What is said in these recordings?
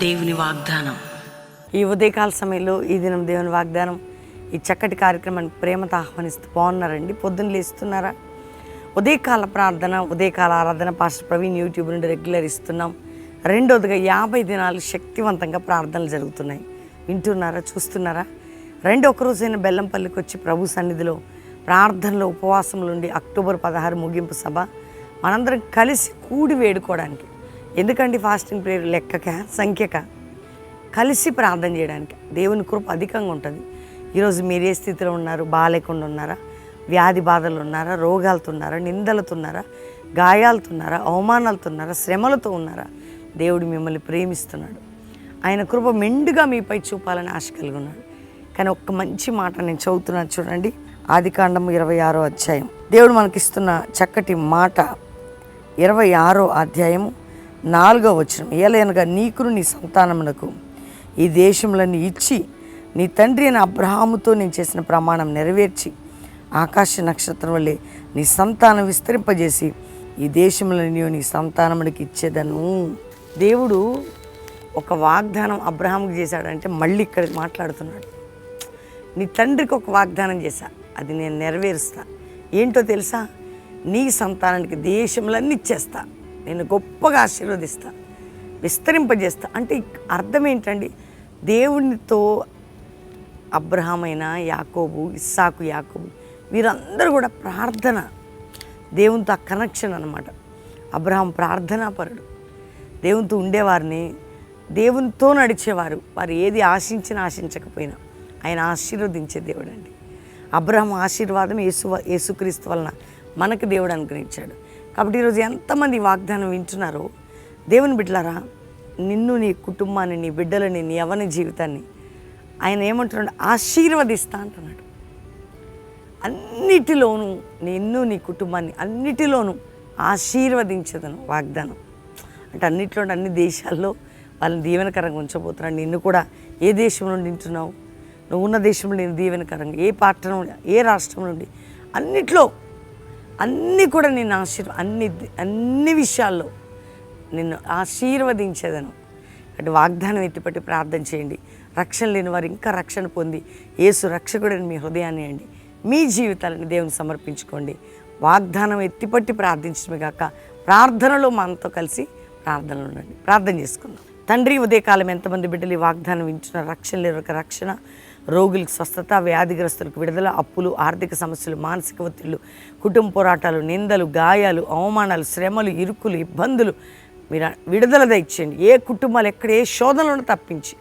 దేవుని వాగ్దానం. ఈ ఉదయకాల సమయంలో ఈ దినం దేవుని వాగ్దానం ఈ చక్కటి కార్యక్రమాన్ని ప్రేమతో ఆహ్వానిస్తూ బాగున్నారండి. పొద్దున్న లేస్తున్నారా? ఉదయకాల ప్రార్థన, ఉదయకాల ఆరాధన పాస్టర్ ప్రవీణ్ యూట్యూబ్ నుండి రెగ్యులర్ ఇస్తున్నాం. రెండోదిగా 50 దినాలు శక్తివంతంగా ప్రార్థనలు జరుగుతున్నాయి. వింటున్నారా, చూస్తున్నారా? ఒక రోజైన బెల్లంపల్లికి వచ్చి ప్రభు సన్నిధిలో ప్రార్థనలో ఉపవాసంలో ఉండి అక్టోబర్ 16 ముగింపు సభ మనందరం కలిసి కూడి వేడుకోవడానికి. ఎందుకంటే ఫాస్టింగ్ ప్రేయర్ లెక్కక సంఖ్యక కలిసి ప్రార్థన చేయడానికి దేవుని కృప అధికంగా ఉంటుంది. ఈరోజు మీరు ఏ స్థితిలో ఉన్నారు? బాగాలేకుండా ఉన్నారా? వ్యాధి బాధలు ఉన్నారా? రోగాలతో ఉన్నారా? నిందలతో ఉన్నారా? గాయాలతో ఉన్నారా? అవమానాలతో ఉన్నారా? శ్రమలతో ఉన్నారా? దేవుడు మిమ్మల్ని ప్రేమిస్తున్నాడు. ఆయన కృప మెండుగా మీపై చూపాలని ఆశ కలిగి ఉన్నాడు. కానీ ఒక్క మంచి మాట నేను చదువుతున్నాను చూడండి. ఆదికాండము 26వ అధ్యాయం. దేవుడు మనకిస్తున్న చక్కటి మాట 26వ అధ్యాయము 4వ వచనం. ఏలయనగా నీకును నీ సంతానమునకు ఈ దేశములన్నీ ఇచ్చి నీ తండ్రి అయిన అబ్రహాముతో నేను చేసిన ప్రమాణం నెరవేర్చి ఆకాశ నక్షత్రం వల్లే నీ సంతానం విస్తరింపజేసి ఈ దేశములన్నీ నీ సంతానమునికి ఇచ్చేదను. దేవుడు ఒక వాగ్దానం అబ్రహాముకి చేశాడంటే మళ్ళీ ఇక్కడ మాట్లాడుతున్నాడు. నీ తండ్రికి ఒక వాగ్దానం చేశా, అది నేను నెరవేరుస్తా. ఏంటో తెలుసా? నీ సంతానానికి దేశములన్నీ ఇచ్చేస్తా, నేను గొప్పగా ఆశీర్వదిస్తా, విస్తరింపజేస్తా. అంటే అర్థం ఏంటండి? దేవునితో అబ్రహాం అయినా, యాకోబు, ఇస్సాకు, యాకోబు వీరందరూ కూడా ప్రార్థన, దేవునితో ఆ కనెక్షన్ అన్నమాట. అబ్రహాం ప్రార్థనాపరుడు, దేవునితో ఉండేవారిని, దేవునితో నడిచేవారు. వారు ఏది ఆశించినా ఆశించకపోయినా ఆయన ఆశీర్వదించే దేవుడు అండి. అబ్రహాం ఆశీర్వాదం యేసుక్రీస్తు వలన మనకు దేవుడు అనుగ్రహించాడు. కాబట్టి ఈరోజు ఎంతమంది వాగ్దానం వింటున్నారో దేవుని బిడ్డలారా, నిన్ను, నీ కుటుంబాన్ని, నీ బిడ్డలని, నీ యవ్వన జీవితాన్ని ఆయన ఏమంటున్నాడు? ఆశీర్వదిస్తా అంటున్నాడు. అన్నిటిలోనూ నిన్ను, నీ కుటుంబాన్ని అన్నిటిలోనూ ఆశీర్వదించదను వాగ్దానం. అంటే అన్నిట్లో, అన్ని దేశాల్లో వాళ్ళని దీవెనకరంగా ఉంచబోతున్నాడు. నిన్ను కూడా ఏ దేశం నుండి వింటున్నావు? నువ్వు ఉన్న దేశంలో నేను దీవెనకరంగా, ఏ పట్టణం, ఏ రాష్ట్రం నుండి, అన్నిట్లో అన్నీ కూడా నిన్ను అన్ని విషయాల్లో నిన్ను ఆశీర్వదించేదను. అంటే వాగ్దానం ఎత్తిపట్టి ప్రార్థన చేయండి. రక్షణ లేని వారు ఇంకా రక్షణ పొంది యేసు రక్షకుడని మీ హృదయాన్ని అండి, మీ జీవితాలను దేవుని సమర్పించుకోండి. వాగ్దానం ఎత్తిపట్టి ప్రార్థించడమే కాక ప్రార్థనలో మనతో కలిసి ప్రార్థనలు ఉండండి. ప్రార్థన చేసుకుందాం. తండ్రి, ఉదయకాలం ఎంతమంది బిడ్డలు ఈ వాగ్దానం వింటున్నారు? రక్షణ లేని ఒక రక్షణ, రోగులకు స్వస్థత, వ్యాధిగ్రస్తులకు విడుదల, అప్పులు, ఆర్థిక సమస్యలు, మానసిక ఒత్తిళ్లు, కుటుంబ పోరాటాలు, నిందలు, గాయాలు, అవమానాలు, శ్రమలు, ఇరుకులు, ఇబ్బందులు మీరు విడుదల దయచేయండి. ఏ కుటుంబాలు ఎక్కడ ఏ శోధనలను తప్పించి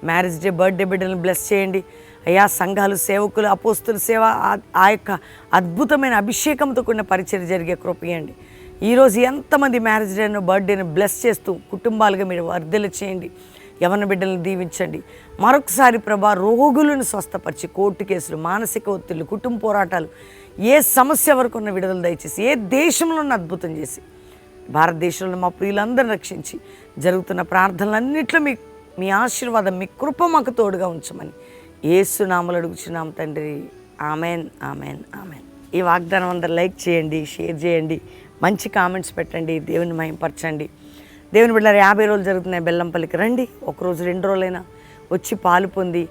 మ్యారేజ్ డే, బర్త్డే బిడ్డలను బ్లెస్ చేయండి అయ్యా. సంఘాలు, సేవకులు, అపోస్తుల సేవ, ఆ యొక్క అద్భుతమైన అభిషేకంతో కూడిన పరిచర్య జరిగే కృప ఇవ్వండి. ఈరోజు ఎంతమంది మ్యారేజ్ డేను, బర్త్డేను బ్లెస్ చేస్తూ కుటుంబాలుగా మీరు వర్ధలు చేయండి. యవ్వన బిడ్డలను దీవించండి. మరొకసారి ప్రభా, రోగులను స్వస్థపరిచి, కోర్టు కేసులు, మానసిక ఒత్తిళ్లు, కుటుంబ పోరాటాలు, ఏ సమస్య వరకు ఉన్న విడుదల దయచేసి, ఏ దేశంలో ఉన్న అద్భుతం చేసి, భారతదేశంలో మా ప్రియులందరిని రక్షించి, జరుగుతున్న ప్రార్థనలన్నింటిలో మీ ఆశీర్వాదం, మీ కృప మాకు తోడుగా ఉంచమని యేసు నామములో అడుగుచున్నాం తండ్రి. Amen, amen, amen. ఈ వాగ్దానం అందరూ లైక్ చేయండి, షేర్ చేయండి, మంచి కామెంట్స్ పెట్టండి, దేవుని మహిమపరచండి. దేవుని బిడ్డలారా, 50 రోజులు జరుగుతున్నాయి బెల్లంపల్లికి రండి. ఒకరోజు 2 రోజులైనా వచ్చి పాలు పొంది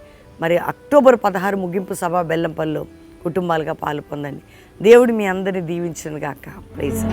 మరి అక్టోబర్ 16 ముగింపు సభ బెల్లంపల్లిలో కుటుంబాలుగా పాలు పొందండి. దేవుడు మీ అందరినీ దీవించును గాక. ప్రైజ్.